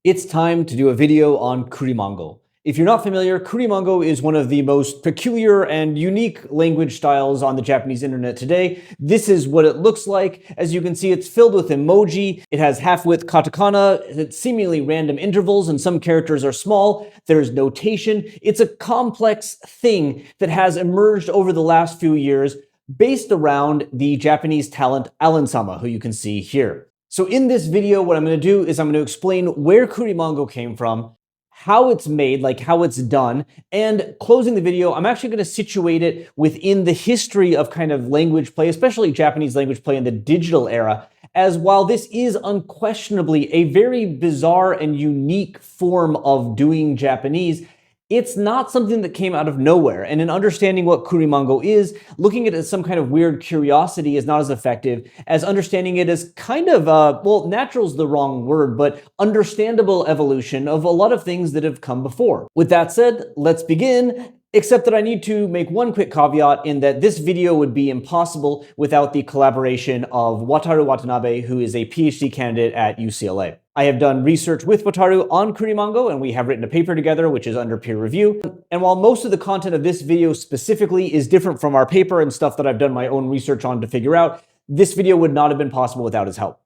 It's time to do a video on Kurimango. If you're not familiar, Kurimango is one of the most peculiar and unique language styles on the Japanese internet today. This is what it looks like. As you can see, it's filled with emoji. It has half-width katakana, it's seemingly random intervals, and some characters are small. There's notation. It's a complex thing that has emerged over the last few years based around the Japanese talent Alan-sama, who you can see here. So in this video, what I'm going to do is I'm going to explain where Kurimango came from, how it's made, like how it's done, and closing the video, I'm actually going to situate it within the history of kind of language play, especially Japanese language play in the digital era, as while this is unquestionably a very bizarre and unique form of doing Japanese, it's not something that came out of nowhere. And in understanding what Kurimango is, looking at it as some kind of weird curiosity is not as effective as understanding it as kind of, well, natural is the wrong word, but understandable evolution of a lot of things that have come before. With that said, let's begin. Except that I need to make one quick caveat in that this video would be impossible without the collaboration of Wataru Watanabe, who is a PhD candidate at UCLA. I have done research with Wataru on Kurimango, and we have written a paper together, which is under peer review. And while most of the content of this video specifically is different from our paper and stuff that I've done my own research on to figure out, this video would not have been possible without his help.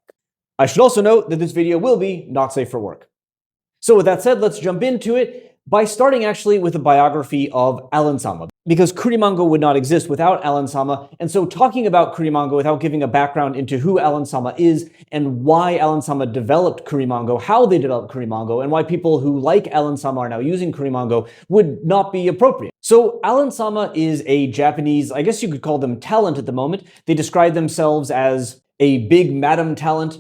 I should also note that this video will be not safe for work. So with that said, let's jump into it by starting actually with a biography of Alan-sama, because Kurimango would not exist without Alan-sama, and so talking about Kurimango without giving a background into who Alan-sama is and why Alan-sama developed Kurimango, how they developed Kurimango, and why people who like Alan-sama are now using Kurimango would not be appropriate. So Alan-sama is a Japanese, I guess you could call them talent at the moment. They describe themselves as a big madam talent,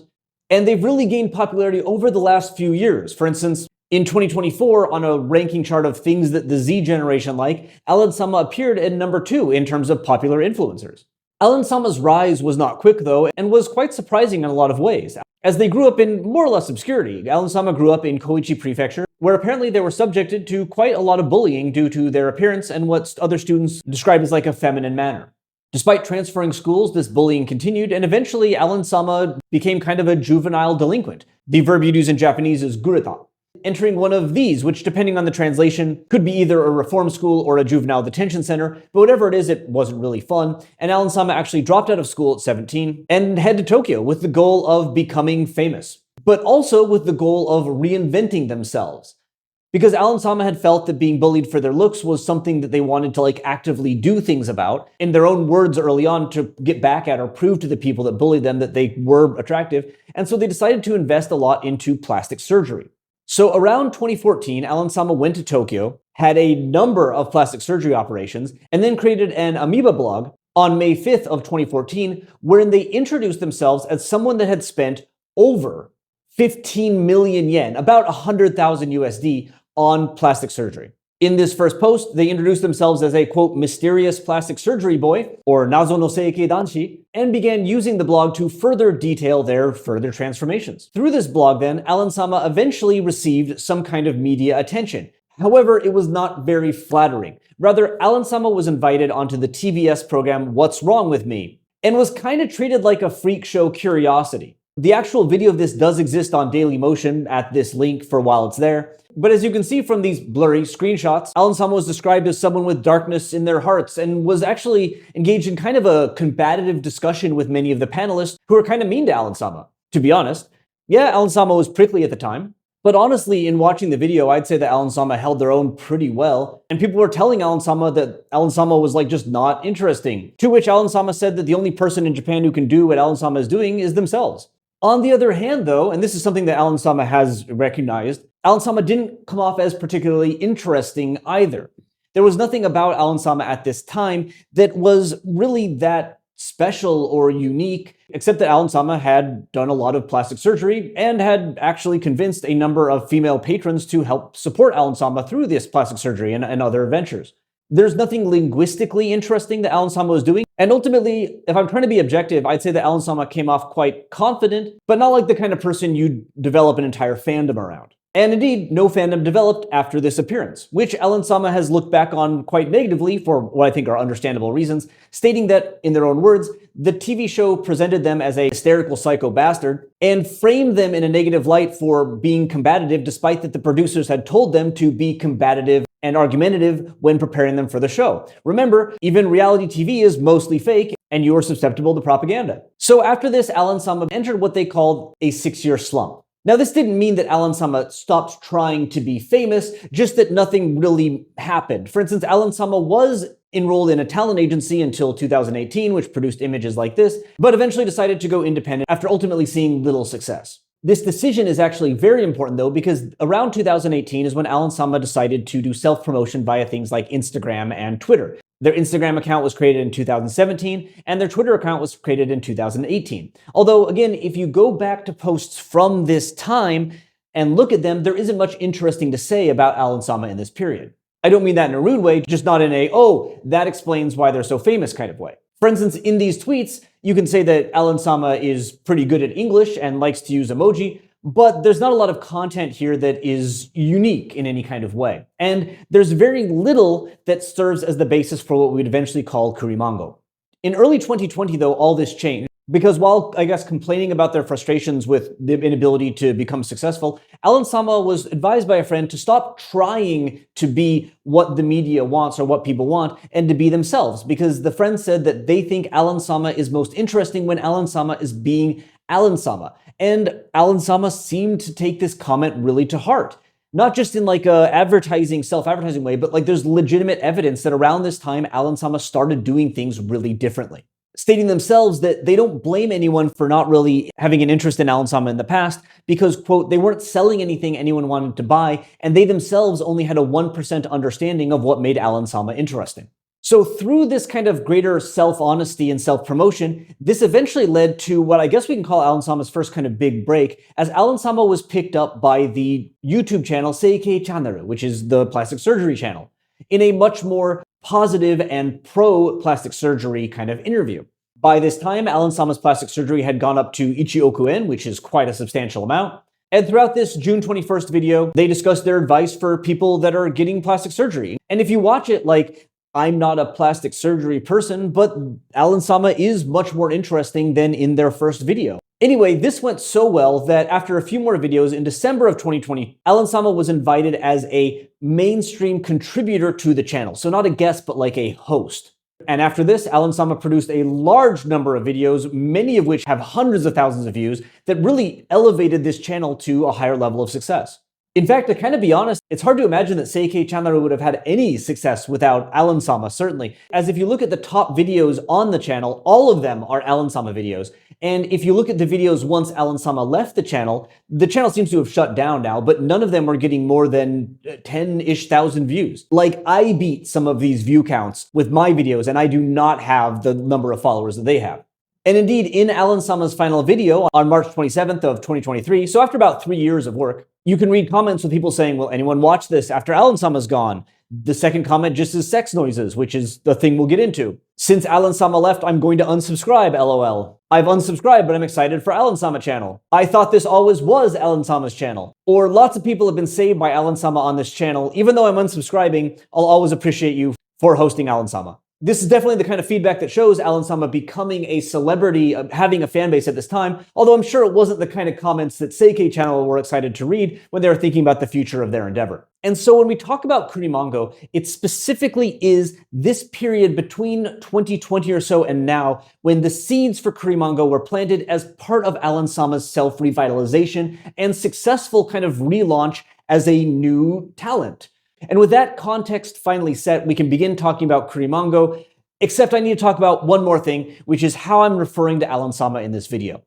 and they've really gained popularity over the last few years. For instance, in 2024, on a ranking chart of things that the Z generation like, Alan-sama appeared at number 2 in terms of popular influencers. Alan-sama's rise was not quick, though, and was quite surprising in a lot of ways, as they grew up in more or less obscurity. Alan-sama grew up in Koichi Prefecture, where apparently they were subjected to quite a lot of bullying due to their appearance and what other students described as like a feminine manner. Despite transferring schools, this bullying continued, and eventually Alan-sama became kind of a juvenile delinquent. The verb you'd use in Japanese is gureta, entering one of these, which depending on the translation, could be either a reform school or a juvenile detention center, but whatever it is, it wasn't really fun, and Alan-sama actually dropped out of school at 17 and head to Tokyo with the goal of becoming famous, but also with the goal of reinventing themselves. Because Alan-sama had felt that being bullied for their looks was something that they wanted to like actively do things about, in their own words early on, to get back at or prove to the people that bullied them that they were attractive, and so they decided to invest a lot into plastic surgery. So around 2014, Alan-sama went to Tokyo, had a number of plastic surgery operations, and then created an amoeba blog on May 5th of 2014, wherein they introduced themselves as someone that had spent over 15 million yen, about 100,000 USD, on plastic surgery. In this first post, they introduced themselves as a, quote, mysterious plastic surgery boy, or nazo no seikei danshi, and began using the blog to further detail their further transformations. Through this blog then, Alan-sama eventually received some kind of media attention. However, it was not very flattering. Rather, Alan-sama was invited onto the TBS program What's Wrong With Me, and was kind of treated like a freak show curiosity. The actual video of this does exist on Dailymotion at this link for while it's there. But as you can see from these blurry screenshots, Alan-sama was described as someone with darkness in their hearts and was actually engaged in kind of a combative discussion with many of the panelists who were kind of mean to Alan-sama. To be honest, yeah, Alan-sama was prickly at the time, but honestly, in watching the video, I'd say that Alan-sama held their own pretty well, and people were telling Alan-sama that Alan-sama was like just not interesting, to which Alan-sama said that the only person in Japan who can do what Alan-sama is doing is themselves. On the other hand, though, and this is something that Alan-sama has recognized, Alan-sama didn't come off as particularly interesting either. There was nothing about Alan-sama at this time that was really that special or unique, except that Alan-sama had done a lot of plastic surgery and had actually convinced a number of female patrons to help support Alan-sama through this plastic surgery and other ventures. There's nothing linguistically interesting that Alan-sama was doing, and ultimately, if I'm trying to be objective, I'd say that Alan-sama came off quite confident, but not like the kind of person you'd develop an entire fandom around. And indeed, no fandom developed after this appearance, which ᗪᗴKᗩᗰᗩᘠ has looked back on quite negatively for what I think are understandable reasons, stating that, in their own words, the TV show presented them as a hysterical psycho bastard and framed them in a negative light for being combative, despite that the producers had told them to be combative and argumentative when preparing them for the show. Remember, even reality TV is mostly fake, and you're susceptible to propaganda. So after this, ᗪᗴKᗰᗰᗠ entered what they called a 6-year slump. Now, this didn't mean that ᗪᗴKᗰᗰᗠ stopped trying to be famous, just that nothing really happened. For instance, ᗪᗴKᗰᗰᗠ was enrolled in a talent agency until 2018, which produced images like this, but eventually decided to go independent after ultimately seeing little success. This decision is actually very important, though, because around 2018 is when ᗪᗴＫᗰᗰᗠ decided to do self-promotion via things like Instagram and Twitter. Their Instagram account was created in 2017, and their Twitter account was created in 2018. Although, again, if you go back to posts from this time and look at them, there isn't much interesting to say about ᗪᗴKᗰᗰᗠ in this period. I don't mean that in a rude way, just not in a, oh, that explains why they're so famous kind of way. For instance, in these tweets, you can say that ᗪᗴKᗰᗰᗠ is pretty good at English and likes to use emoji, but there's not a lot of content here that is unique in any kind of way. And there's very little that serves as the basis for what we would eventually call Kurimango. In early 2020, though, all this changed. Because while, I guess, complaining about their frustrations with the inability to become successful, ᗪᗴKᗰᗰᗠ was advised by a friend to stop trying to be what the media wants or what people want and to be themselves, because the friend said that they think ᗪᗴKᗰᗰᗠ is most interesting when ᗪᗴKᗰᗰᗠ is being ᗪᗴKᗰᗰ. And ᗪᗴKᗰᗰᗠ seemed to take this comment really to heart. Not just in like a self-advertising way, but like there's legitimate evidence that around this time, ᗪᗴKᗰᗰᗠ started doing things really differently, stating themselves that they don't blame anyone for not really having an interest in ᗪᗴKᗰᗰᗠ in the past because, quote, they weren't selling anything anyone wanted to buy, and they themselves only had a 1% understanding of what made ᗪᗴKᗰᗰᗠ interesting. So through this kind of greater self-honesty and self-promotion, this eventually led to what I guess we can call ᗪᗴKᗰᗰ's first kind of big break, as ᗪᗴKᗰᗰ was picked up by the YouTube channel ᗪᗴKᗩᗰᗩᗍ, which is the plastic surgery channel, in a much more positive and pro-plastic surgery kind of interview. By this time, ᗪᗴKᗰᗰ's plastic surgery had gone up to 1億円, which is quite a substantial amount. And throughout this June 21st video, they discussed their advice for people that are getting plastic surgery. And if you watch it, like, I'm not a plastic surgery person, but ᗪᗴKᗰᗰᗠ is much more interesting than in their first video. Anyway, this went so well that after a few more videos in December of 2020, ᗪᗴKᗰᗰᗠ was invited as a mainstream contributor to the channel. So not a guest, but like a host. And after this, ᗪᗴKᗰᗰᗠ produced a large number of videos, many of which have hundreds of thousands of views, that really elevated this channel to a higher level of success. In fact, to kind of be honest, it's hard to imagine that ᗪᗴKᗩᗰᗠᗍ would have had any success without ᗪᗴKᗰᗰᗠ, certainly. As if you look at the top videos on the channel, all of them are ᗪᗴKᗰᗰᗠ videos. And if you look at the videos once ᗪᗴKᗰᗰᗠ left the channel seems to have shut down now, but none of them are getting more than 10-ish thousand views. Like, I beat some of these view counts with my videos, and I do not have the number of followers that they have. And indeed, in ᗪᗴKᗰᗰ's final video on March 27th of 2023, so after about 3 years of work, you can read comments with people saying, will anyone watch this after ᗪᗴKᗰᗰ's gone? The second comment just is sex noises, which is the thing we'll get into. Since ᗪᗴKᗰᗰ left, I'm going to unsubscribe, LOL. I've unsubscribed, but I'm excited for ᗪᗴKᗰᗰ channel. I thought this always was ᗪᗴKᗰᗰ's channel. Or lots of people have been saved by ᗪᗴKᗰᗰ on this channel. Even though I'm unsubscribing, I'll always appreciate you for hosting ᗪᗴKᗰᗰ. This is definitely the kind of feedback that shows ᗪᗴKᗰᗰ becoming a celebrity, having a fan base at this time, although I'm sure it wasn't the kind of comments that ᗪᗴK channel were excited to read when they were thinking about the future of their endeavor. And so when we talk about Kurimongo, it specifically is this period between 2020 or so and now, when the seeds for Kurimongo were planted as part of ᗪᗴKᗰᗰ's self-revitalization and successful kind of relaunch as a new talent. And with that context finally set, we can begin talking about Kurimongo, except I need to talk about one more thing, which is how I'm referring to ᗪᗴKᗰᗰ in this video.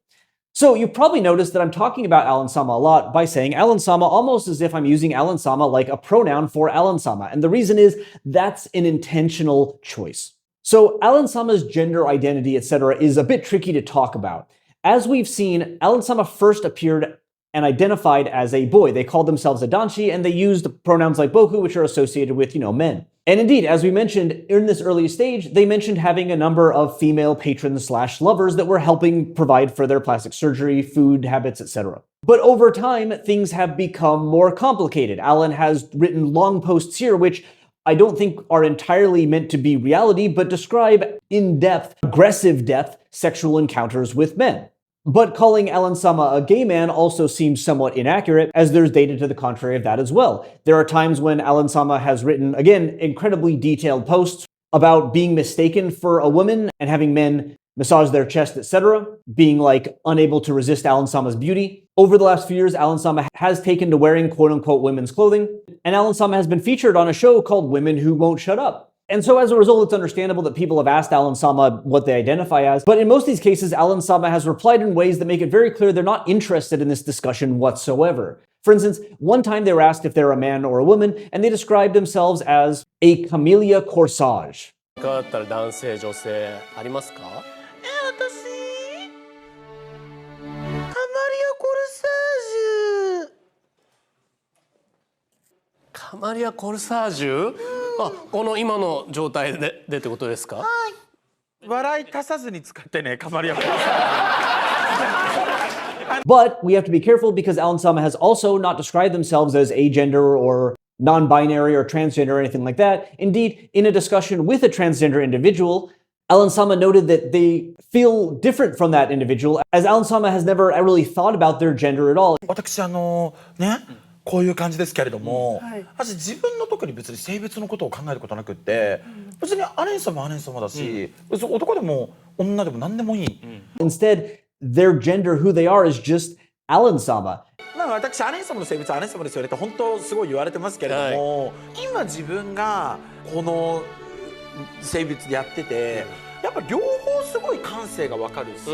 So you've probably noticed that I'm talking about ᗪᗴKᗰᗰ a lot by saying ᗪᗴKᗰᗰ almost as if I'm using ᗪᗴKᗰᗰ like a pronoun for ᗪᗴKᗰᗰ. And the reason is that's an intentional choice. So ᗪᗴKᗰᗰ's gender identity, etc., is a bit tricky to talk about. As we've seen, ᗪᗴKᗰᗰ first appeared and identified as a boy. They called themselves a danshi, and they used pronouns like boku, which are associated with, men. And indeed, as we mentioned in this early stage, they mentioned having a number of female patrons/lovers that were helping provide for their plastic surgery, food habits, etc. But over time, things have become more complicated. Alan has written long posts here, which I don't think are entirely meant to be reality, but describe in-depth, aggressive depth sexual encounters with men. But calling Alan-sama a gay man also seems somewhat inaccurate, as there's data to the contrary of that as well. There are times when Alan-sama has written, again, incredibly detailed posts about being mistaken for a woman and having men massage their chest, etc., being like unable to resist Alan-sama's beauty. Over the last few years, Alan-sama has taken to wearing quote-unquote women's clothing, and Alan-sama has been featured on a show called Women Who Won't Shut Up. And so as a result, it's understandable that people have asked Alan-sama what they identify as, but in most of these cases, Alan-sama has replied in ways that make it very clear they're not interested in this discussion whatsoever. For instance, one time they were asked if they're a man or a woman, and they described themselves as a camellia corsage. だったら男性女性ありますか？私カマリアコルサージュ。カマリアコルサージュ？あ、この今の状態でってことですか？はい。笑い足さずに使ってね、カマリアコルサージュ。 But we have to be careful because Alan-sama has also not described themselves as agender or non-binary or transgender or anything like that. Indeed, in a discussion with a transgender individual, Alan-sama noted that they feel different from that individual, as Alan-sama has never really thought about their gender at all. 私ね、こういう感じですけれども、私自分の特に別に性別のことを考えることなくって、別にアレン様はアレン様だし、別に男でも女でも何でもいい。Instead, their gender, who they are, is just Alan-sama. まあ私アレン様の性別はアレン様ですよねって本当すごい言われてますけれども、今自分がこの性別でやってて、やっぱ両方すごい感性がわかるし。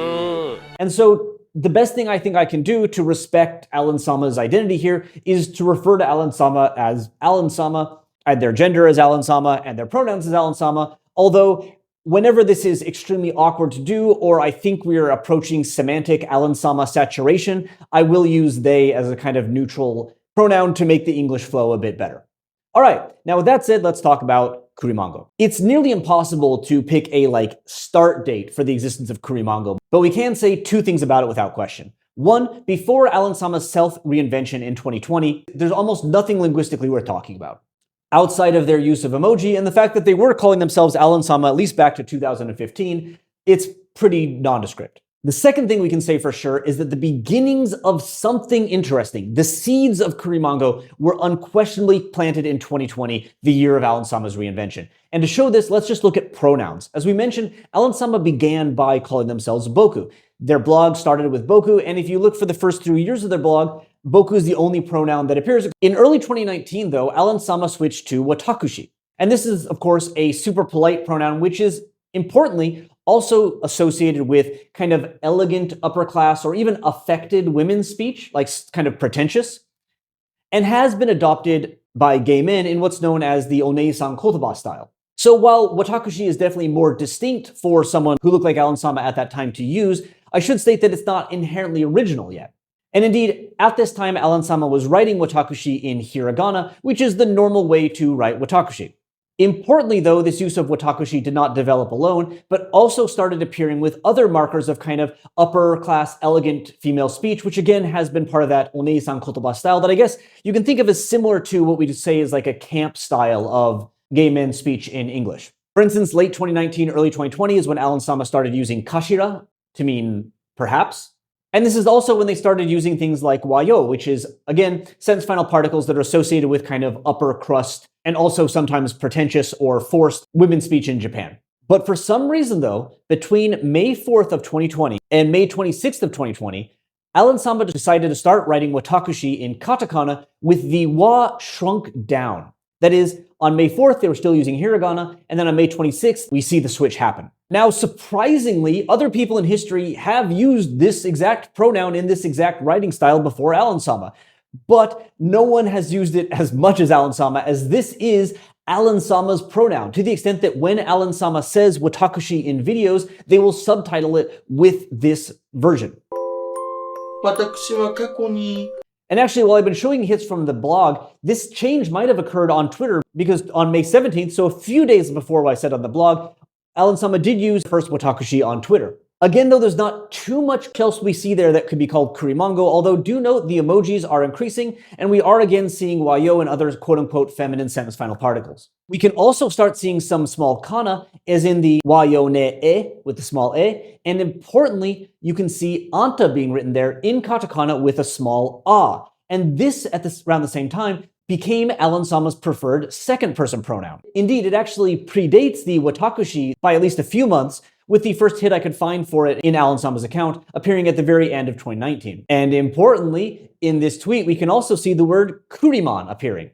And so the best thing I think I can do to respect Alan-sama's identity here is to refer to Alan-sama as Alan-sama, and their gender as Alan-sama, and their pronouns as Alan-sama, although whenever this is extremely awkward to do, or I think we are approaching semantic Alan-sama saturation, I will use they as a kind of neutral pronoun to make the English flow a bit better. All right, now with that said, let's talk about Kurimango. It's nearly impossible to pick a start date for the existence of Kurimango, but we can say two things about it without question. One, before Alan-sama's self-reinvention in 2020, there's almost nothing linguistically worth talking about, outside of their use of emoji and the fact that they were calling themselves Alan-sama at least back to 2015, it's pretty nondescript. The second thing we can say for sure is that the beginnings of something interesting, the seeds of Kurimango, were unquestionably planted in 2020, the year of Alan-sama's reinvention. And to show this, let's just look at pronouns. As we mentioned, Alan-sama began by calling themselves Boku. Their blog started with Boku, and if you look for the first 3 years of their blog, Boku is the only pronoun that appears. In early 2019, though, Alan-sama switched to watakushi. And this is, of course, a super polite pronoun, which is, importantly, also associated with kind of elegant upper class or even affected women's speech, like kind of pretentious, and has been adopted by gay men in what's known as the Onei-san kotoba style. So while watakushi is definitely more distinct for someone who looked like Alan-sama at that time to use, I should state that it's not inherently original yet. And indeed, at this time, Alan-sama was writing watakushi in hiragana, which is the normal way to write watakushi. Importantly, though, this use of watakushi did not develop alone, but also started appearing with other markers of kind of upper-class, elegant female speech, which again has been part of that Onei-san kotoba style that I guess you can think of as similar to what we say is like a camp style of gay men's speech in English. For instance, late 2019, early 2020 is when Alan-sama started using kashira to mean perhaps. And this is also when they started using things like wayo, which is, again, sentence final particles that are associated with kind of upper crust and also sometimes pretentious or forced women's speech in Japan. But for some reason, though, between May 4th of 2020 and May 26th of 2020, Alan-sama decided to start writing watakushi in katakana with the wa shrunk down. That is, on May 4th, they were still using hiragana, and then on May 26th, we see the switch happen. Now, surprisingly, other people in history have used this exact pronoun in this exact writing style before Alan-sama, but no one has used it as much as Alan-sama, as this is Alan-sama's pronoun, to the extent that when Alan-sama says watakushi in videos, they will subtitle it with this version. 私は過去に And actually, while I've been showing hits from the blog, this change might have occurred on Twitter because on May 17th, so a few days before what I said on the blog, Alan-sama did use first watakushi on Twitter. Again, though, there's not too much else we see there that could be called Kurimango, although do note the emojis are increasing, and we are again seeing wayo and other quote-unquote feminine sentence final particles. We can also start seeing some small kana, as in the ᗪᗚKᗩᗰᗇ with the small a, and importantly, you can see anta being written there in katakana with a small a. And this, around the same time, became Alan Sama's preferred second-person pronoun. Indeed, it actually predates the watakushi by at least a few months, with the first hit I could find for it in Alan Sama's account appearing at the very end of 2019. And importantly, in this tweet, we can also see the word kuriman appearing.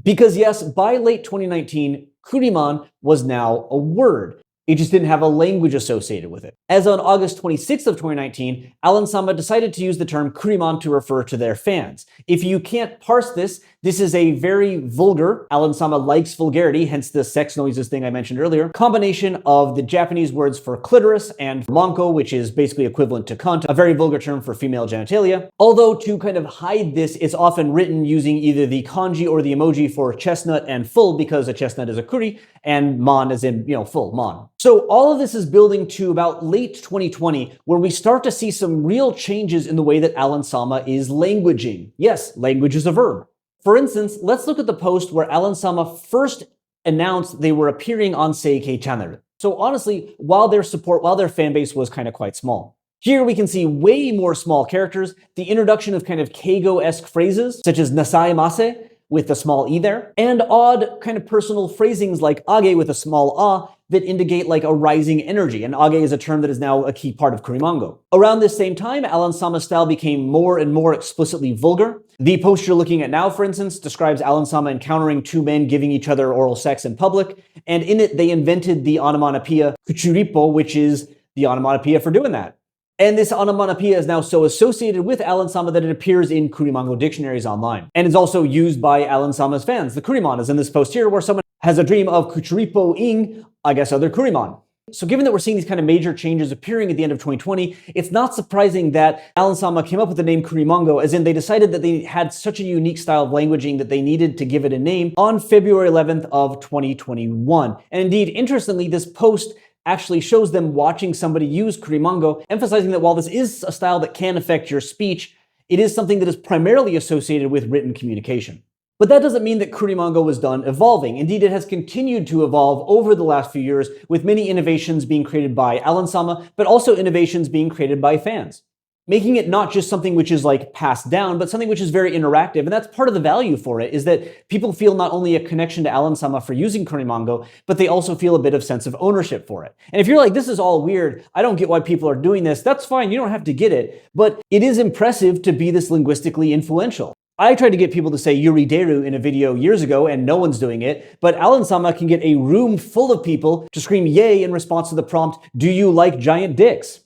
Because yes, by late 2019, kuriman was now a word. It just didn't have a language associated with it. As on August 26th of 2019, Alan Sama decided to use the term kuriman to refer to their fans. If you can't parse this, this is a very vulgar, Alan Sama likes vulgarity, hence the sex noises thing I mentioned earlier, combination of the Japanese words for clitoris and manko, which is basically equivalent to cunt, a very vulgar term for female genitalia. Although to kind of hide this, it's often written using either the kanji or the emoji for chestnut and full, because a chestnut is a kuri, and man as in, full, man. So all of this is building to about late 2020, where we start to see some real changes in the way that Alan Sama is languaging. Yes, language is a verb. For instance, let's look at the post where Alan Sama first announced they were appearing on Seikei Channel. So honestly, while their fan base was kind of quite small. Here we can see way more small characters, the introduction of kind of keigo-esque phrases, such as nasaemase, with the small e there, and odd kind of personal phrasings like age with a small a that indicate like a rising energy, and age is a term that is now a key part of Kurimango. Around this same time, Alan Sama's style became more and more explicitly vulgar. The post you're looking at now, for instance, describes Alan Sama encountering two men giving each other oral sex in public, and in it they invented the onomatopoeia kuchuripo, which is the onomatopoeia for doing that. And this onomatopoeia is now so associated with Alan Sama that it appears in Kurimango dictionaries online. And is also used by Alan Sama's fans. The Kuriman is in this post here, where someone has a dream of kuchuripo ing, I guess, other Kuriman. So given that we're seeing these kind of major changes appearing at the end of 2020, it's not surprising that Alan Sama came up with the name Kurimango, as in they decided that they had such a unique style of languaging that they needed to give it a name on February 11th of 2021. And indeed, interestingly, this post actually shows them watching somebody use Kurimango, emphasizing that while this is a style that can affect your speech, it is something that is primarily associated with written communication. But that doesn't mean that Kurimango was done evolving. Indeed, it has continued to evolve over the last few years, with many innovations being created by Alan Sama, but also innovations being created by fans. Making it not just something which is like passed down, but something which is very interactive. And that's part of the value for it, is that people feel not only a connection to Alan Sama for using Kurimango, but they also feel a bit of sense of ownership for it. And if you're like, this is all weird, I don't get why people are doing this, that's fine, you don't have to get it. But it is impressive to be this linguistically influential. I tried to get people to say yurideru in a video years ago, and no one's doing it, but Alan Sama can get a room full of people to scream yay in response to the prompt, do you like giant dicks?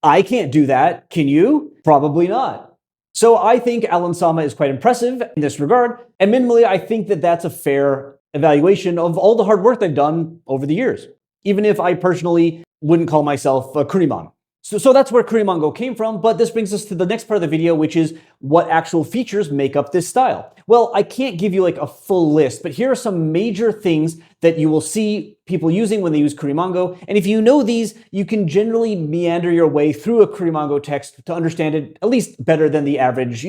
I can't do that. Can you? Probably not. So I think Alan Sama is quite impressive in this regard, and minimally, I think that that's a fair evaluation of all the hard work they've done over the years, even if I personally wouldn't call myself a Kuriman. So that's where Kurimango came from, but this brings us to the next part of the video, which is what actual features make up this style. Well, I can't give you like a full list, but here are some major things that you will see people using when they use Kurimango. And if you know these, you can generally meander your way through a Kurimango text to understand it at least better than the average,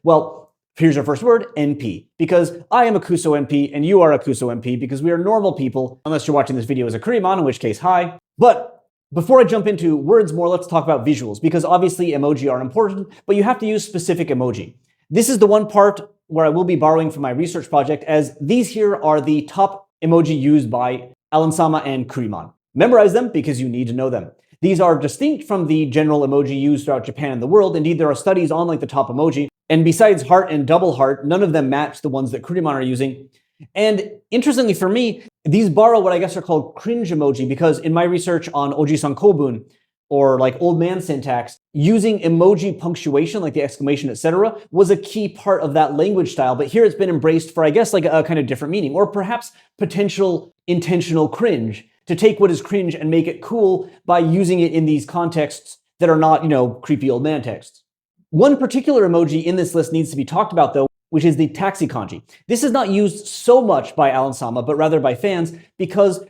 well, here's our first word, NP, because I am a Kuso NP and you are a Kuso NP because we are normal people, unless you're watching this video as a Kuriman, in which case, hi. But before I jump into words more, let's talk about visuals, because obviously emoji are important, but you have to use specific emoji. This is the one part where I will be borrowing from my research project, as these here are the top emoji used by Alan Sama and Kuriman. Memorize them because you need to know them. These are distinct from the general emoji used throughout Japan and the world. Indeed, there are studies on like the top emoji, and besides heart and double heart, none of them match the ones that Kuriman are using. And interestingly for me, these borrow what I guess are called cringe emoji, because in my research on Oji-san Kobun, or like old man syntax, using emoji punctuation, like the exclamation, etc., was a key part of that language style. But here it's been embraced for, I guess, like a kind of different meaning, or perhaps potential intentional cringe, to take what is cringe and make it cool by using it in these contexts that are not, creepy old man texts. One particular emoji in this list needs to be talked about, though, which is the taxi kanji. This is not used so much by Alan Sama, but rather by fans, because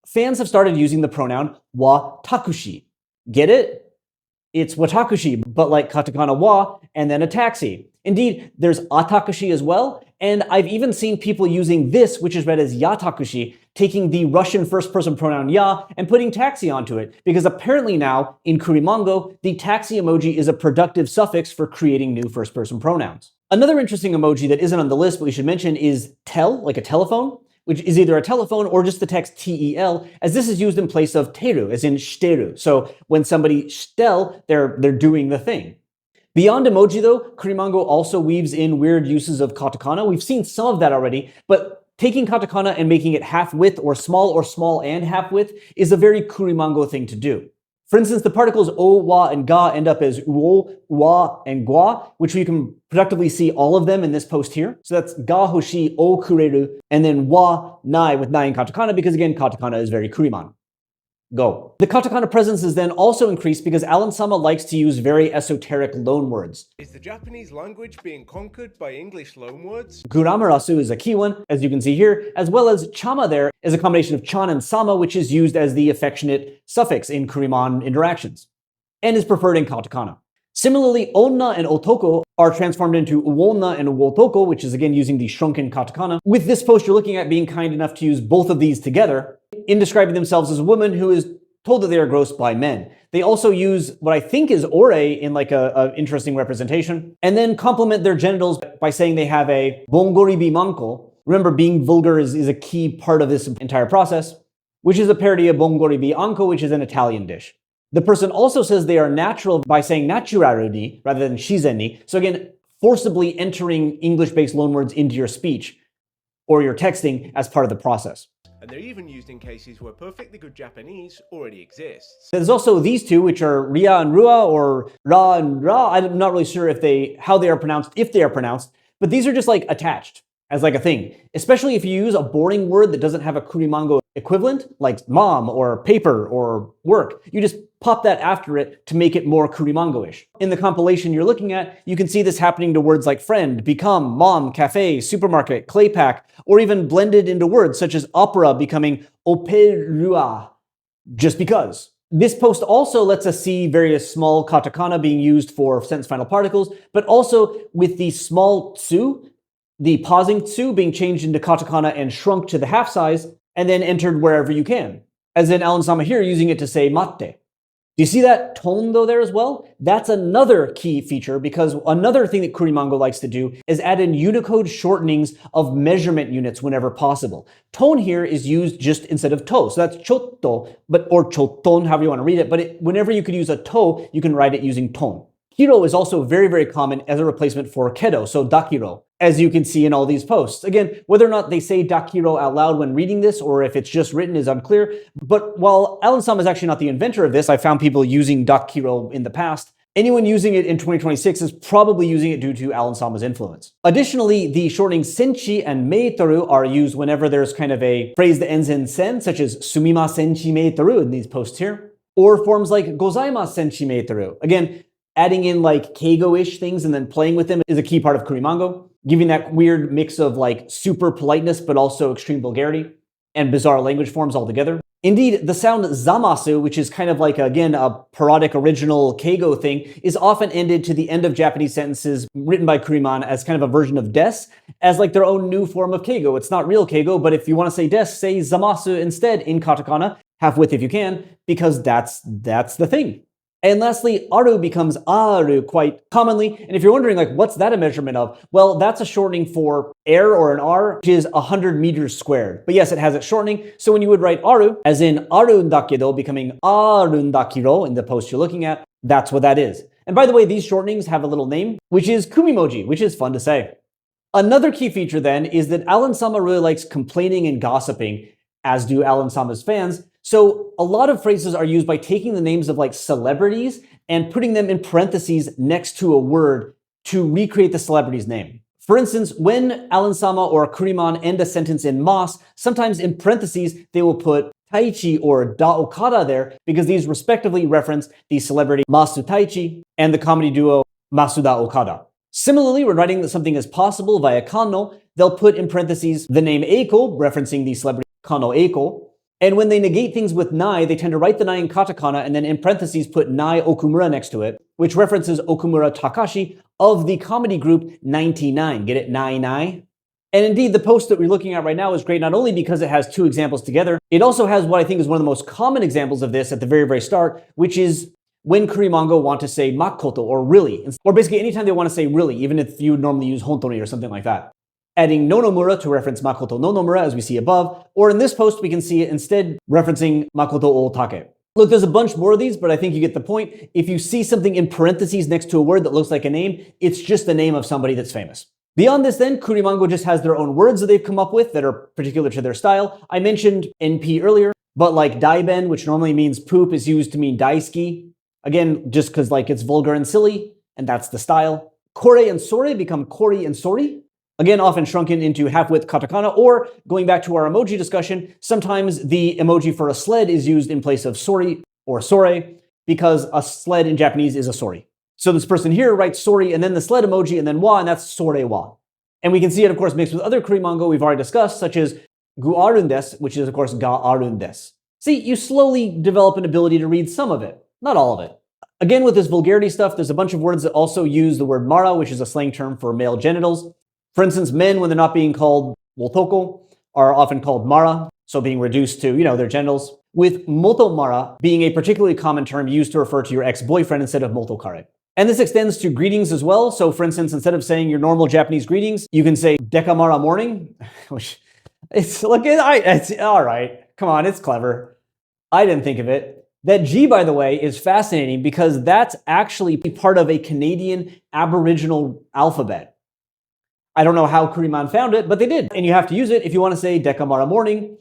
fans have started using the pronoun watakushi. Get it? It's watakushi, but like katakana wa and then a taxi. Indeed, there's atakushi as well, and I've even seen people using this, which is read as yatakushi, taking the Russian first-person pronoun ya and putting taxi onto it, because apparently now, in Kurimongo, the taxi emoji is a productive suffix for creating new first-person pronouns. Another interesting emoji that isn't on the list but we should mention is tel, like a telephone, which is either a telephone or just the text tel, as this is used in place of teru, as in shiteru. So when somebody shtel, they're doing the thing. Beyond emoji though, Kurimango also weaves in weird uses of katakana. We've seen some of that already, but taking katakana and making it half-width or small and half-width is a very Kurimango thing to do. For instance, the particles o, wa, and ga end up as uo, wa, and gua, which we can productively see all of them in this post here. So that's ga hoshi o kureru, and then wa, nai with nai in katakana, because again, katakana is very Kuriman. Go. The katakana presence is then also increased because Alan Sama likes to use very esoteric loanwords. Is the Japanese language being conquered by English loanwords? Guramarasu is a key one, as you can see here, as well as chama there is a combination of chan and sama, which is used as the affectionate suffix in Kuriman interactions, and is preferred in katakana. Similarly, onna and otoko are transformed into uonna and uotoko, which is again using the shrunken katakana, with this post you're looking at being kind enough to use both of these together in describing themselves as a woman who is told that they are grossed by men. They also use what I think is ore in like a interesting representation, and then complement their genitals by saying they have a bongoribi manko. Remember, being vulgar is a key part of this entire process, which is a parody of bongoribi anko, which is an Italian dish. The person also says they are natural by saying naturaro ni rather than shizen ni. So again, forcibly entering English-based loanwords into your speech or your texting as part of the process. And they're even used in cases where perfectly good Japanese already exists. There's also these two, which are ria and rua, or ra and ra. I'm not really sure how they are pronounced, if they are pronounced, but these are just like attached as like a thing, especially if you use a boring word that doesn't have a Kurimango equivalent, like mom or paper or work. You just pop that after it to make it more Kurimango-ish. In the compilation you're looking at, you can see this happening to words like friend, become, mom, cafe, supermarket, clay pack, or even blended into words such as opera becoming operua, just because. This post also lets us see various small katakana being used for sentence final particles, but also with the small tsu, the pausing tsu being changed into katakana and shrunk to the half size, and then entered wherever you can. As in Alan Sama here, using it to say matte. Do you see that tone though there as well? That's another key feature, because another thing that Kurimango likes to do is add in Unicode shortenings of measurement units whenever possible. Tone here is used just instead of to, so that's chotto, or choton, however you want to read it, but whenever you could use a to, you can write it using tone. Kiro is also very, very common as a replacement for kedo, so dakiro, as you can see in all these posts. Again, whether or not they say dakiro out loud when reading this, or if it's just written, is unclear. But while Alan Sama is actually not the inventor of this, I found people using dakiro in the past. Anyone using it in 2026 is probably using it due to Alan Sama's influence. Additionally, the shortening senchi and meitoru are used whenever there's kind of a phrase that ends in sen, such as sumimasen chi meitoru in these posts here, or forms like gozaimasen chi meitoru. Again, adding in like keigo-ish things and then playing with them is a key part of Kurimango, giving that weird mix of like super politeness but also extreme vulgarity and bizarre language forms altogether. Indeed, the sound zamasu, which is kind of like, again, a parodic original keigo thing, is often ended to the end of Japanese sentences written by Kuriman as kind of a version of des, as like their own new form of keigo. It's not real keigo, but if you want to say des, say zamasu instead in katakana, half-width if you can, because that's the thing. And lastly, aru becomes aru quite commonly. And if you're wondering, like, what's that a measurement of? Well, that's a shortening for air or an r, which is 100 meters squared. But yes, it has its shortening. So when you would write aru, as in arundakedo becoming arundakiro in the post you're looking at, that's what that is. And by the way, these shortenings have a little name, which is kumimoji, which is fun to say. Another key feature then is that Alan Sama really likes complaining and gossiping, as do Alan Sama's fans. So a lot of phrases are used by taking the names of like celebrities and putting them in parentheses next to a word to recreate the celebrity's name. For instance, when Alan Sama or Kuriman end a sentence in mas, sometimes in parentheses they will put Taichi or Da Okada there because these respectively reference the celebrity Masu Taichi and the comedy duo Masuda Okada. Similarly, when writing that something is possible via kanno, they'll put in parentheses the name Eiko, referencing the celebrity Kanno Eiko. And when they negate things with nai, they tend to write the nai in katakana and then in parentheses put nai Okumura next to it, which references Okumura Takashi of the comedy group 99. Get it? Nai Nai? And indeed, the post that we're looking at right now is great not only because it has two examples together, it also has what I think is one of the most common examples of this at the very, very start, which is when Kurimango want to say makoto or really, or basically anytime they want to say really, even if you would normally use hontoni or something like that. Adding nonomura to reference makoto nonomura as we see above, or in this post we can see it instead referencing makoto otake. Look, there's a bunch more of these, but I think you get the point. If you see something in parentheses next to a word that looks like a name, it's just the name of somebody that's famous. Beyond this then, Kurimango just has their own words that they've come up with that are particular to their style. I mentioned NP earlier, but like daiben, which normally means poop, is used to mean daisuki. Again, just because like it's vulgar and silly, and that's the style. Kore and sore become kori and sori. Again, often shrunken into half-width katakana, or going back to our emoji discussion, sometimes the emoji for a sled is used in place of sori or sore, because a sled in Japanese is a sori. So this person here writes sori and then the sled emoji and then wa, and that's sore wa. And we can see it, of course, mixed with other Kurimango we've already discussed, such as gu arun desu, which is, of course, ga arun desu. See, you slowly develop an ability to read some of it, not all of it. Again, with this vulgarity stuff, there's a bunch of words that also use the word mara, which is a slang term for male genitals. For instance, men, when they're not being called wotoko, are often called mara, so being reduced to, their genitals, with moto mara being a particularly common term used to refer to your ex-boyfriend instead of motokare. And this extends to greetings as well. So for instance, instead of saying your normal Japanese greetings, you can say dekamara morning, which it's all right. Come on, it's clever. I didn't think of it. That G, by the way, is fascinating because that's actually part of a Canadian Aboriginal alphabet. I don't know how Kuriman found it, but they did. And you have to use it if you want to say dekamara morning.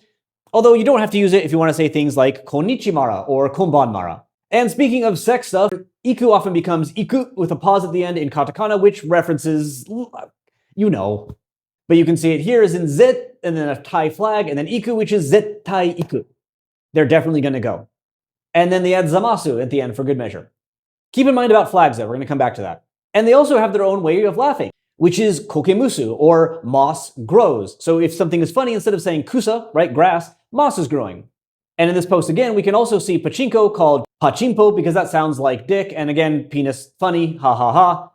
Although you don't have to use it if you want to say things like konnichimara or konbanmara. And speaking of sex stuff, iku often becomes iku with a pause at the end in katakana, which references, But you can see it here as in zet, and then a Thai flag, and then iku, which is zettai iku. They're definitely going to go. And then they add zamasu at the end for good measure. Keep in mind about flags, though. We're going to come back to that. And they also have their own way of laughing, which is kokemusu, or moss grows. So if something is funny, instead of saying kusa, right, grass, moss is growing. And in this post, again, we can also see pachinko called pachimpo because that sounds like dick, and again, penis, funny, ha ha ha.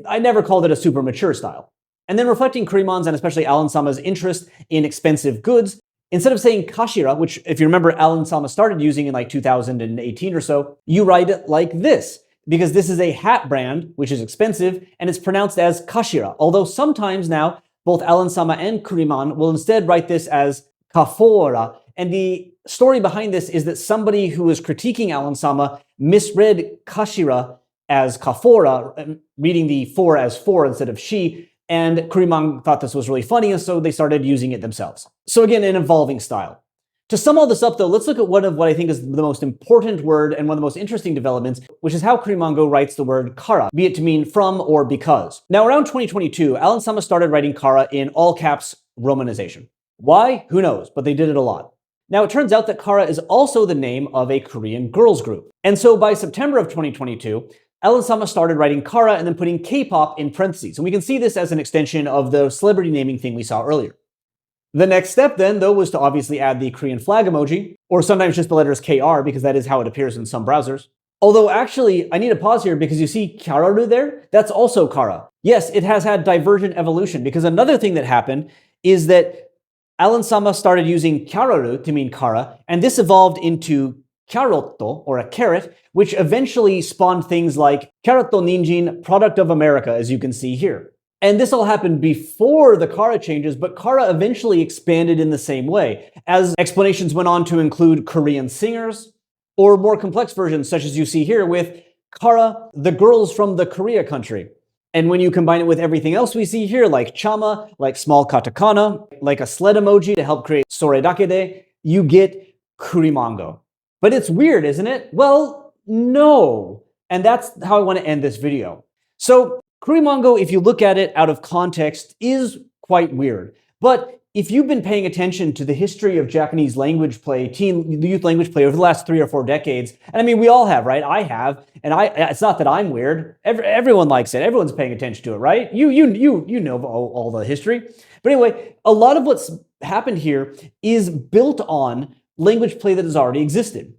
I never called it a super mature style. And then reflecting Kurimon's and especially Alan Sama's interest in expensive goods, instead of saying kashira, which if you remember Alan Sama started using in like 2018 or so, you write it like this, because this is a hat brand, which is expensive, and it's pronounced as kashira. Although sometimes now, both Alan Sama and Kuriman will instead write this as kafora, and the story behind this is that somebody who was critiquing Alan Sama misread kashira as kafora, reading the for as for instead of she, and Kuriman thought this was really funny, and so they started using it themselves. So again, an evolving style. To sum all this up, though, let's look at one of what I think is the most important word and one of the most interesting developments, which is how Kurimango writes the word kara, be it to mean from or because. Now, around 2022, Alan Sama started writing kara in all caps romanization. Why? Who knows, but they did it a lot. Now, it turns out that kara is also the name of a Korean girls group. And so by September of 2022, Alan Sama started writing kara and then putting K-pop in parentheses. And we can see this as an extension of the celebrity naming thing we saw earlier. The next step then, though, was to obviously add the Korean flag emoji, or sometimes just the letters KR, because that is how it appears in some browsers. Although actually, I need to pause here because you see Kararu there? That's also kara. Yes, it has had divergent evolution, because another thing that happened is that Alan Sama started using kararu to mean kara, and this evolved into carotto, or a carrot, which eventually spawned things like carotto ninjin, product of America, as you can see here. And this all happened before the kara changes, but kara eventually expanded in the same way, as explanations went on to include Korean singers, or more complex versions, such as you see here with kara, the girls from the Korea country. And when you combine it with everything else we see here, like chama, like small katakana, like a sled emoji to help create soredakede, you get Kurimango. But it's weird, isn't it? Well, no. And that's how I want to end this video. So, Kurimango, if you look at it out of context, is quite weird. But if you've been paying attention to the history of Japanese language play, youth language play over the last 3 or 4 decades, and I mean, we all have, right? I have, and it's not that I'm weird. Everyone likes it. Everyone's paying attention to it, right? You know all the history. But anyway, a lot of what's happened here is built on language play that has already existed.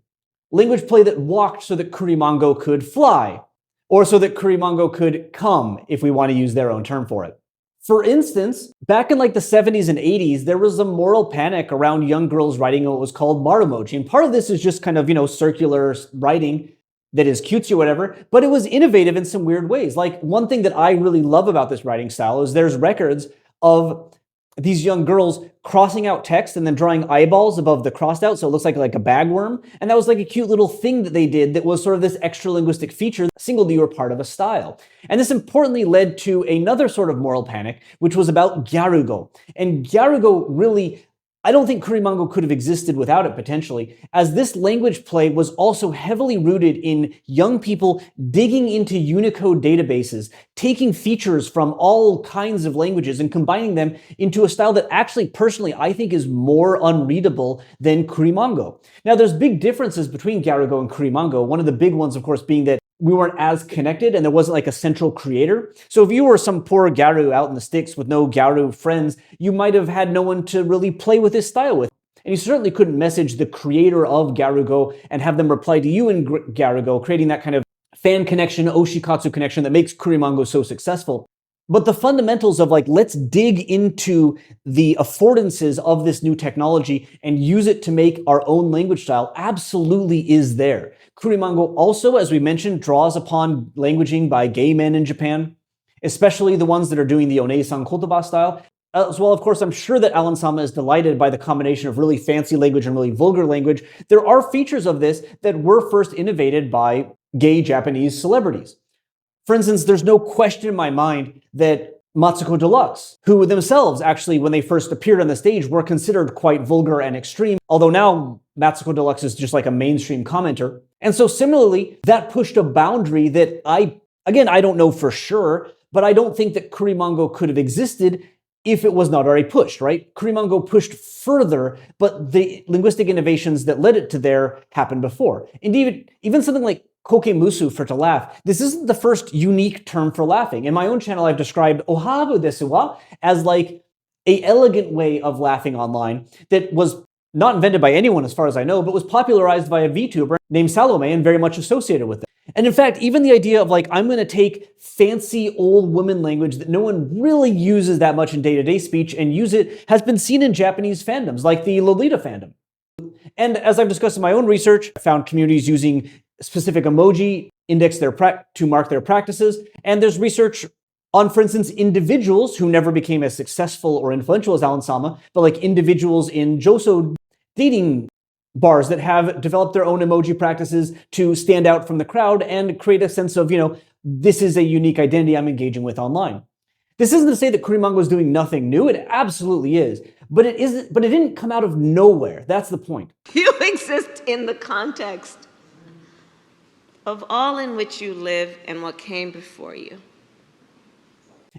Language play that walked so that Kurimango could fly, or so that Kurimango could come, if we want to use their own term for it. For instance, back in like the 70s and 80s, there was a moral panic around young girls writing what was called marumochi. And part of this is just kind of, circular writing that is cutesy or whatever, but it was innovative in some weird ways. Like, one thing that I really love about this writing style is there's records of these young girls crossing out text and then drawing eyeballs above the crossed out, so it looks like a bagworm. And that was like a cute little thing that they did that was sort of this extra linguistic feature that signaled you were part of a style. And this importantly led to another sort of moral panic, which was about gyarugo. And gyarugo really, I don't think Kurimango could have existed without it, potentially, as this language play was also heavily rooted in young people digging into Unicode databases, taking features from all kinds of languages and combining them into a style that actually, personally, I think is more unreadable than Kurimango. Now, there's big differences between Gyarugo and Kurimango. One of the big ones, of course, being that we weren't as connected and there wasn't like a central creator. So if you were some poor Gyaru out in the sticks with no Gyaru friends, you might have had no one to really play with this style with. And you certainly couldn't message the creator of Gyarugo and have them reply to you in Gyarugo, creating that kind of fan connection, oshikatsu connection that makes Kurimango so successful. But the fundamentals of let's dig into the affordances of this new technology and use it to make our own language style absolutely is there. Kurimango also, as we mentioned, draws upon languaging by gay men in Japan, especially the ones that are doing the Onei-san kotoba style. As well, of course, I'm sure that Alan-sama is delighted by the combination of really fancy language and really vulgar language. There are features of this that were first innovated by gay Japanese celebrities. For instance, there's no question in my mind that Matsuko Deluxe, who themselves actually, when they first appeared on the stage, were considered quite vulgar and extreme, although now Matsuko Deluxe is just like a mainstream commenter. And so similarly, that pushed a boundary that I don't know for sure, but I don't think that Kurimango could have existed if it was not already pushed, right? Kurimango pushed further, but the linguistic innovations that led it to there happened before. Indeed, even something like kokemusu, for to laugh, this isn't the first unique term for laughing. In my own channel, I've described ohabu desu wa as like an elegant way of laughing online that was not invented by anyone as far as I know, but was popularized by a VTuber named Salome and very much associated with it. And in fact, even the idea of I'm going to take fancy old woman language that no one really uses that much in day-to-day speech and use it has been seen in Japanese fandoms, like the Lolita fandom. And as I've discussed in my own research, I found communities using specific emoji index to mark their practices. And there's research on, for instance, individuals who never became as successful or influential as Alan-sama, but like individuals in Joso dating bars that have developed their own emoji practices to stand out from the crowd and create a sense of, this is a unique identity I'm engaging with online. This isn't to say that Kurimango is doing nothing new. It absolutely is. But it didn't come out of nowhere. That's the point. You exist in the context of all in which you live and what came before you.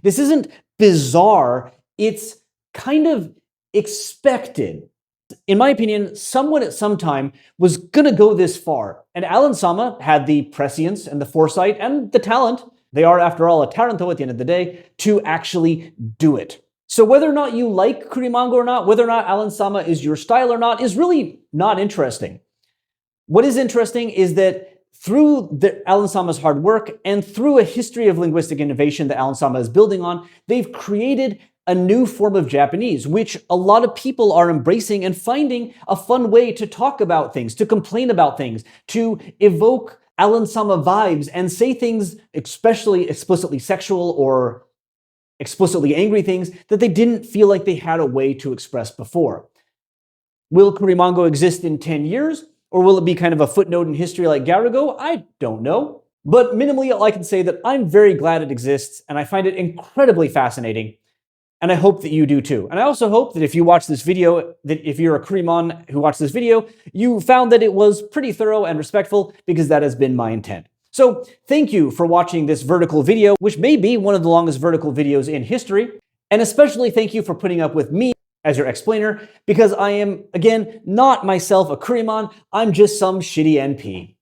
This isn't bizarre. It's kind of expected. In my opinion, someone at some time was going to go this far. And Alan-sama had the prescience and the foresight and the talent, they are, after all, a taranto at the end of the day, to actually do it. So whether or not you like Kurimango or not, whether or not Alan-sama is your style or not, is really not interesting. What is interesting is that through Alan-sama's hard work and through a history of linguistic innovation that Alan-sama is building on, they've created a new form of Japanese, which a lot of people are embracing and finding a fun way to talk about things, to complain about things, to evoke Alan-sama vibes and say things, especially explicitly sexual or explicitly angry things, that they didn't feel like they had a way to express before. Will Kurimango exist in 10 years? Or will it be kind of a footnote in history like Gyarugo? I don't know. But minimally, I can say that I'm very glad it exists, and I find it incredibly fascinating. And I hope that you do too. And I also hope that if you watch this video, that if you're a Kurimon who watched this video, you found that it was pretty thorough and respectful, because that has been my intent. So thank you for watching this vertical video, which may be one of the longest vertical videos in history. And especially thank you for putting up with me as your explainer because I am, again, not myself a Kuriman, I'm just some shitty NP.